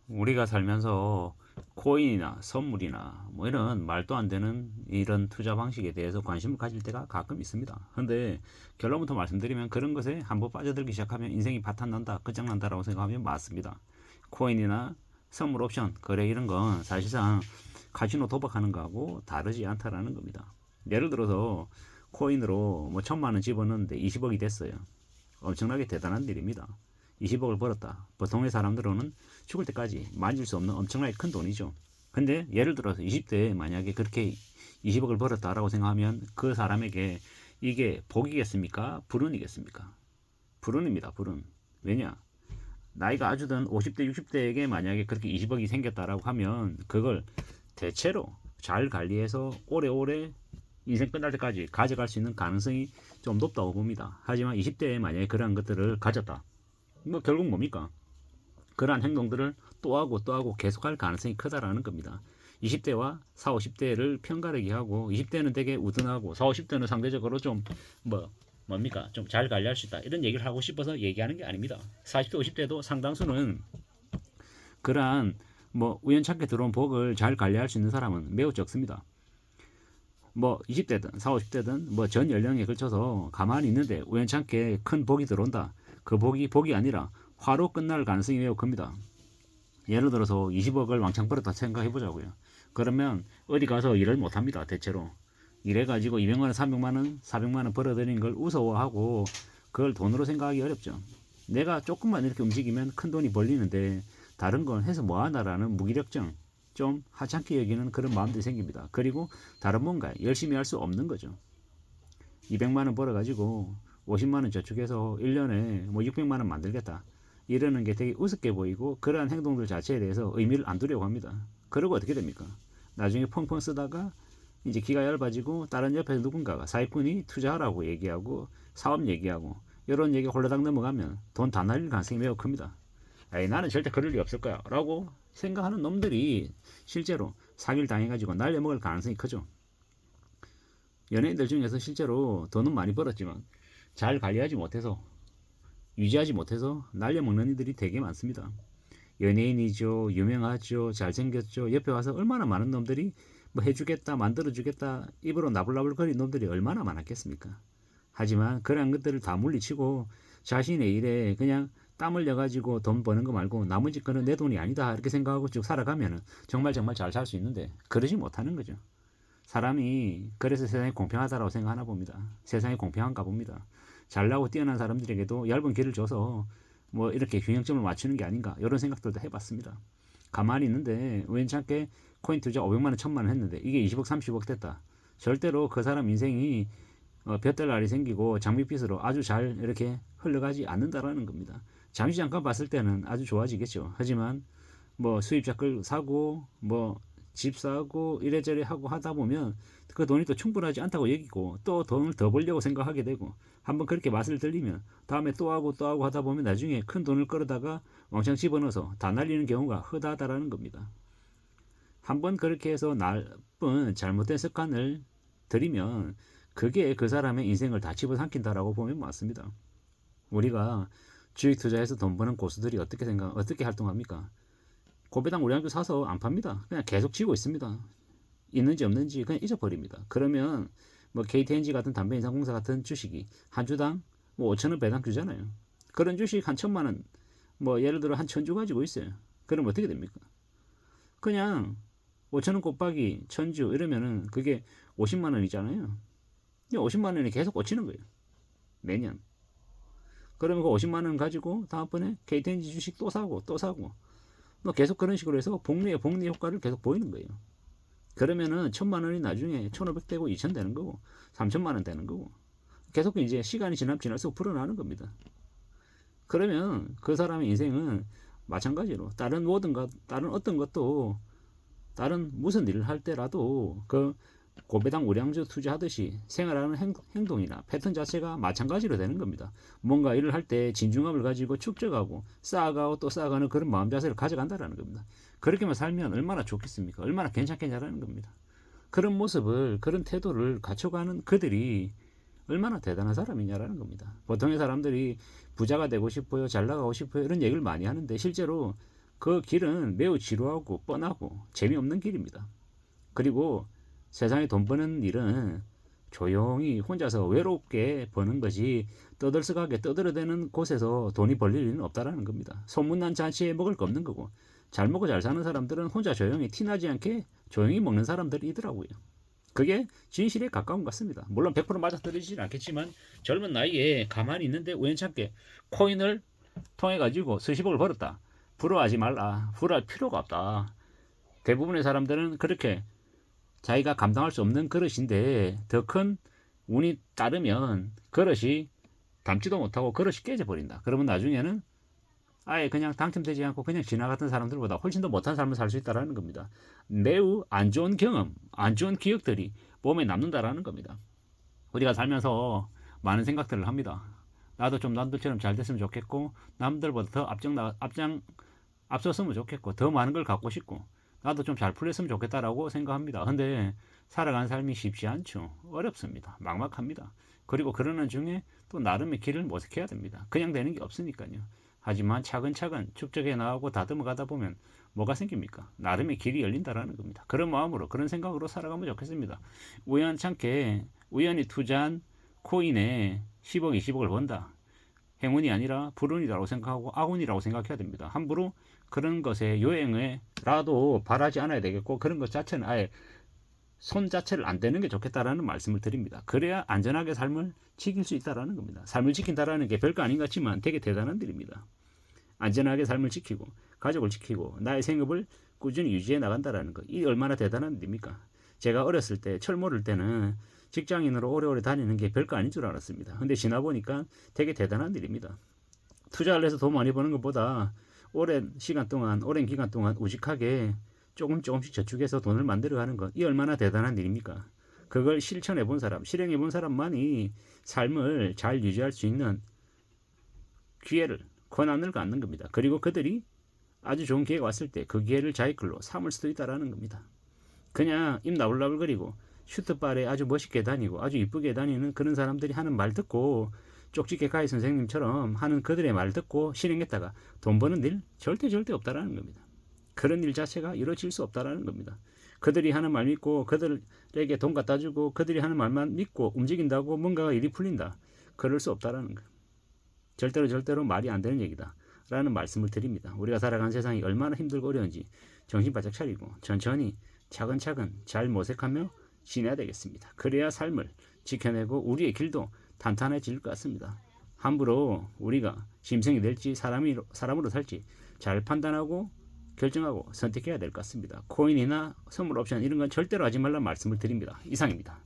우리가 살면서 코인이나 선물이나 뭐 이런 말도 안 되는 이런 투자 방식에 대해서 관심을 가질 때가 가끔 있습니다. 근데 결론부터 말씀드리면 그런 것에 한번 빠져들기 시작하면 인생이 파탄난다, 끝장난다라고 생각하면 맞습니다. 코인이나 선물 옵션, 거래 이런 건 사실상 카지노 도박하는 거하고 다르지 않다라는 겁니다. 예를 들어서 코인으로 뭐 1,000만 원 집어넣는데 20억이 됐어요. 엄청나게 대단한 일입니다. 20억을 벌었다. 보통의 사람들로는 죽을 때까지 만질 수 없는 엄청나게 큰 돈이죠. 근데 예를 들어서 20대에 만약에 그렇게 20억을 벌었다라고 생각하면 그 사람에게 이게 복이겠습니까? 불운이겠습니까? 불운입니다. 불운. 왜냐? 나이가 아주 든 50대, 60대에게 만약에 그렇게 20억이 생겼다라고 하면 그걸 대체로 잘 관리해서 오래오래 인생 끝날 때까지 가져갈 수 있는 가능성이 좀 높다고 봅니다. 하지만 20대에 만약에 그러한 것들을 가졌다. 뭐 결국 뭡니까? 그러한 행동들을 또 하고 또 하고 계속할 가능성이 크다라는 겁니다. 20대와 4, 50대를 편가르기 하고 20대는 되게 우둔하고 4, 50대는 상대적으로 좀 뭡니까? 좀 잘 관리할 수 있다. 이런 얘기를 하고 싶어서 얘기하는 게 아닙니다. 40대, 50대도 상당수는 그러한 우연찮게 들어온 복을 잘 관리할 수 있는 사람은 매우 적습니다. 20대든 4, 50대든 전 연령에 걸쳐서 가만히 있는데 우연찮게 큰 복이 들어온다. 그 복이 아니라 화로 끝날 가능성이 매우 큽니다. 예를 들어서 20억을 왕창 벌었다 생각해 보자고요. 그러면 어디 가서 일을 못 합니다. 대체로. 일해가지고 200만 원, 300만 원, 400만 원 벌어들이는 걸 우스워하고 그걸 돈으로 생각하기 어렵죠. 내가 조금만 이렇게 움직이면 큰 돈이 벌리는데 다른 건 해서 뭐하나라는 무기력증, 좀 하찮게 여기는 그런 마음들이 생깁니다. 그리고 다른 뭔가 열심히 할 수 없는 거죠. 200만 원 벌어가지고 50만 원 저축해서 1년에 600만 원 만들겠다. 이러는 게 되게 우습게 보이고 그러한 행동들 자체에 대해서 의미를 안 두려고 합니다. 그러고 어떻게 됩니까? 나중에 펑펑 쓰다가 이제 기가 얇아지고 다른 옆에서 누군가가 사기꾼이 투자하라고 얘기하고 사업 얘기하고 이런 얘기 홀라당 넘어가면 돈 다 날릴 가능성이 매우 큽니다. 에이, 나는 절대 그럴 리 없을 거야 라고 생각하는 놈들이 실제로 사기를 당해가지고 날려먹을 가능성이 크죠. 연예인들 중에서 실제로 돈은 많이 벌었지만 잘 관리하지 못해서 유지하지 못해서 날려먹는 이들이 되게 많습니다. 연예인이죠, 유명하죠, 잘생겼죠. 옆에 와서 얼마나 많은 놈들이 해주겠다, 만들어주겠다, 입으로 나불나불거리는 놈들이 얼마나 많았겠습니까? 하지만 그런 것들을 다 물리치고 자신의 일에 그냥 땀 흘려가지고 돈 버는 거 말고 나머지 거는 내 돈이 아니다 이렇게 생각하고 쭉 살아가면 정말 잘 살 수 있는데 그러지 못하는 거죠. 사람이 그래서 세상이 공평하다고 생각하나 봅니다. 세상이 공평한가 봅니다. 잘나고 뛰어난 사람들에게도 얇은 길을 줘서 이렇게 균형점을 맞추는 게 아닌가 이런 생각들도 해봤습니다. 가만히 있는데 우연찮게 코인 투자 500만 원, 1000만 원 했는데 이게 20억, 30억 됐다. 절대로 그 사람 인생이 볕될 날이 생기고 장밋빛으로 아주 잘 이렇게 흘러가지 않는다라는 겁니다. 잠시 잠깐 봤을 때는 아주 좋아지겠죠. 하지만 수입자 걸 사고 집 사고 이래저래 하고 하다 보면 그 돈이 또 충분하지 않다고 여기고 또 돈을 더 벌려고 생각하게 되고 한번 그렇게 맛을 들리면 다음에 또 하고 또 하고 하다 보면 나중에 큰 돈을 끌어다가 왕창 집어넣어서 다 날리는 경우가 흔하다라는 겁니다. 한번 그렇게 해서 나쁜 잘못된 습관을 들이면 그게 그 사람의 인생을 다 집어삼킨다라고 보면 맞습니다. 우리가 주식 투자해서 돈 버는 고수들이 어떻게 활동합니까? 고배당 우량주 사서 안 팝니다. 그냥 계속 쥐고 있습니다. 있는지 없는지 그냥 잊어버립니다. 그러면 KTNG 같은 담배인상공사 같은 주식이 한 주당 5천원 배당 주잖아요. 그런 주식 한 1,000만 원, 예를 들어 한 1,000주 가지고 있어요. 그럼 어떻게 됩니까? 그냥 5천원 곱하기 1,000주 이러면은 그게 50만 원이잖아요. 50만 원이 계속 꽂히는 거예요. 매년. 그러면 그 50만 원 가지고 다음번에 KTNG 주식 또 사고 또 사고 계속 그런 식으로 해서 복리 효과를 계속 보이는 거예요. 그러면은 1,000만 원이 나중에 1,500 되고 2,000 되는 거고 3,000만 원 되는 거고 계속 이제 시간이 지날수록 불어나는 겁니다. 그러면 그 사람의 인생은 마찬가지로 다른 어떤 것도 다른 무슨 일을 할 때라도 그 고배당 우량주 투자하듯이 생활하는 행동이나 패턴 자체가 마찬가지로 되는 겁니다. 뭔가 일을 할 때 진중함을 가지고 축적하고 쌓아가고 또 쌓아가는 그런 마음 자세를 가져간다는 겁니다. 그렇게만 살면 얼마나 좋겠습니까? 얼마나 괜찮겠냐라는 겁니다. 그런 모습을, 그런 태도를 갖춰가는 그들이 얼마나 대단한 사람이냐라는 겁니다. 보통의 사람들이 부자가 되고 싶어요, 잘 나가고 싶어요 이런 얘기를 많이 하는데 실제로 그 길은 매우 지루하고 뻔하고 재미없는 길입니다. 그리고 세상에 돈 버는 일은 조용히 혼자서 외롭게 버는 것이 떠들썩하게 떠들어대는 곳에서 돈이 벌릴 일은 없다라는 겁니다. 소문난 잔치에 먹을 거 없는 거고 잘 먹고 잘 사는 사람들은 혼자 조용히 티나지 않게 조용히 먹는 사람들이더라고요. 그게 진실에 가까운 것 같습니다. 물론 100% 맞아떨어지진 않겠지만 젊은 나이에 가만히 있는데 우연찮게 코인을 통해 가지고 수십억을 벌었다. 부러워하지 말라. 부러워할 필요가 없다. 대부분의 사람들은 그렇게 자기가 감당할 수 없는 그릇인데 더 큰 운이 따르면 그릇이 담지도 못하고 그릇이 깨져버린다. 그러면 나중에는 아예 그냥 당첨되지 않고 그냥 지나갔던 사람들보다 훨씬 더 못한 삶을 살 수 있다는 겁니다. 매우 안 좋은 경험, 안 좋은 기억들이 몸에 남는다라는 겁니다. 우리가 살면서 많은 생각들을 합니다. 나도 좀 남들처럼 잘 됐으면 좋겠고 남들보다 더 앞섰으면 좋겠고 더 많은 걸 갖고 싶고 나도 좀 잘 풀렸으면 좋겠다라고 생각합니다. 근데 살아가는 삶이 쉽지 않죠. 어렵습니다. 막막합니다. 그리고 그러는 중에 또 나름의 길을 모색해야 됩니다. 그냥 되는 게 없으니까요. 하지만 차근차근 축적해 나가고 다듬어 가다 보면 뭐가 생깁니까? 나름의 길이 열린다라는 겁니다. 그런 마음으로 그런 생각으로 살아가면 좋겠습니다. 우연찮게 우연히 투자한 코인에 10억, 20억을 번다. 행운이 아니라 불운이라고 생각하고 악운이라고 생각해야 됩니다. 함부로 그런 것에 요행에라도 바라지 않아야 되겠고 그런 것 자체는 아예 손 자체를 안 대는 게 좋겠다라는 말씀을 드립니다. 그래야 안전하게 삶을 지킬 수 있다라는 겁니다. 삶을 지킨다라는 게 별거 아닌 것 같지만 되게 대단한 일입니다. 안전하게 삶을 지키고 가족을 지키고 나의 생업을 꾸준히 유지해 나간다라는 것. 이 얼마나 대단한 일입니까? 제가 어렸을 때 철모를 때는 직장인으로 오래오래 다니는 게 별거 아닌 줄 알았습니다. 근데 지나 보니까 되게 대단한 일입니다. 투자를 해서 돈 많이 버는 것보다 오랜 기간 동안 우직하게 조금씩 저축해서 돈을 만들어가는 것, 이 얼마나 대단한 일입니까? 그걸 실천해 본 사람, 실행해 본 사람만이 삶을 잘 유지할 수 있는 기회를, 권한을 갖는 겁니다. 그리고 그들이 아주 좋은 기회가 왔을 때 그 기회를 자기 걸로 삼을 수도 있다라는 겁니다. 그냥 입 나불나불거리고 슈트바에 아주 멋있게 다니고 아주 이쁘게 다니는 그런 사람들이 하는 말 듣고 쪽집게 가이 선생님처럼 하는 그들의 말 듣고 실행했다가 돈 버는 일 절대 없다라는 겁니다. 그런 일 자체가 이루어질 수 없다라는 겁니다. 그들이 하는 말 믿고 그들에게 돈 갖다 주고 그들이 하는 말만 믿고 움직인다고 뭔가가 일이 풀린다. 그럴 수 없다라는 거예요. 절대로 말이 안 되는 얘기다. 라는 말씀을 드립니다. 우리가 살아가는 세상이 얼마나 힘들고 어려운지 정신 바짝 차리고 천천히 차근차근 잘 모색하며 지내야 되겠습니다. 그래야 삶을 지켜내고 우리의 길도 탄탄해질 것 같습니다. 함부로 우리가 짐승이 될지 사람으로 살지 잘 판단하고 결정하고 선택해야 될 것 같습니다. 코인이나 선물 옵션 이런 건 절대로 하지 말라는 말씀을 드립니다. 이상입니다.